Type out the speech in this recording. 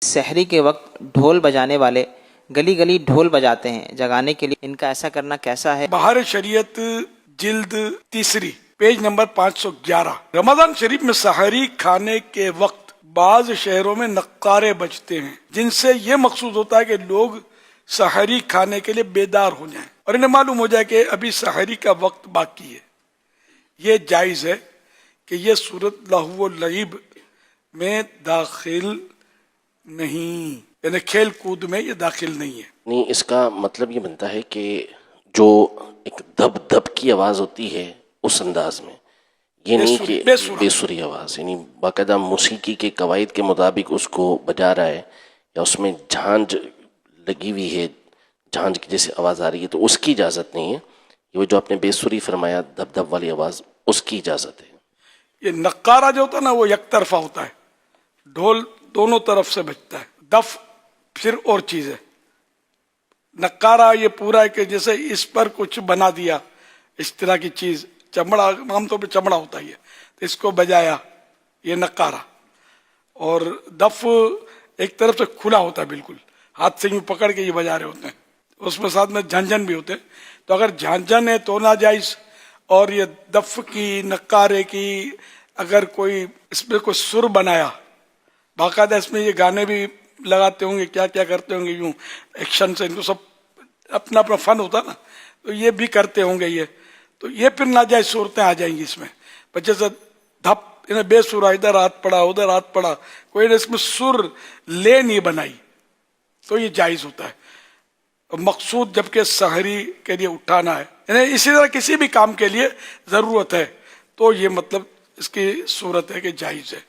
سحری کے وقت ڈھول بجانے والے گلی گلی ڈھول بجاتے ہیں جگانے کے لیے، ان کا ایسا کرنا کیسا ہے؟ بہار شریعت جلد 3 پیج نمبر 511۔ رمضان شریف میں سحری کھانے کے وقت بعض شہروں میں نقارے بجتے ہیں، جن سے یہ مقصود ہوتا ہے کہ لوگ سحری کھانے کے لیے بیدار ہو جائیں اور انہیں معلوم ہو جائے کہ ابھی سحری کا وقت باقی ہے۔ یہ جائز ہے کہ یہ صورت لہو و لعب میں داخل نہیں، یعنی کھیل کود میں یہ داخل نہیں ہے۔ نہیں، اس کا مطلب یہ بنتا ہے کہ جو ایک دب دب کی آواز ہوتی ہے اس انداز میں، یہ نہیں کہ بے سری آواز، یعنی باقاعدہ موسیقی کے قواعد کے مطابق اس کو بجا رہا ہے یا اس میں جھانج لگی ہوئی ہے، جھانج کی جیسے آواز آ رہی ہے، تو اس کی اجازت نہیں ہے۔ یہ جو آپ نے بے سری فرمایا، دب دب والی آواز، اس کی اجازت ہے۔ یہ نقارہ جو ہوتا ہے نا وہ یک طرفہ ہوتا ہے، ڈھول دونوں طرف سے بجتا ہے، دف پھر اور چیز ہے۔ نقارہ یہ پورا ہے کہ جیسے اس پر کچھ بنا دیا، اس طرح کی چیز، چمڑا، عام طور پہ چمڑا ہوتا ہے، تو اس کو بجایا، یہ نقارہ۔ اور دف ایک طرف سے کھلا ہوتا ہے، بالکل ہاتھ سے یوں پکڑ کے یہ بجا رہے ہوتے ہیں، اس میں ساتھ میں جھنجھن بھی ہوتے ہیں۔ تو اگر جھنجھن ہے تو ناجائز، اور یہ دف کی، نقارے کی، اگر کوئی اس میں کوئی سر بنایا، باقاعدہ اس میں یہ گانے بھی لگاتے ہوں گے، کیا کیا کرتے ہوں گے، یوں ایکشن سے، ان کو سب اپنا اپنا فن ہوتا نا، تو یہ بھی کرتے ہوں گے، یہ تو یہ پھر ناجائز صورتیں آ جائیں گی اس میں۔ بچے سے دھپ، انہیں بے سورا، ادھر ہاتھ پڑا ادھر ہاتھ پڑا، کوئی نے اس میں سر لے نہیں بنائی، تو یہ جائز ہوتا ہے۔ مقصود جبکہ سحری کے لیے اٹھانا ہے، یعنی اسی طرح کسی بھی کام کے لیے ضرورت ہے، تو یہ مطلب اس کی صورت ہے کہ جائز ہے۔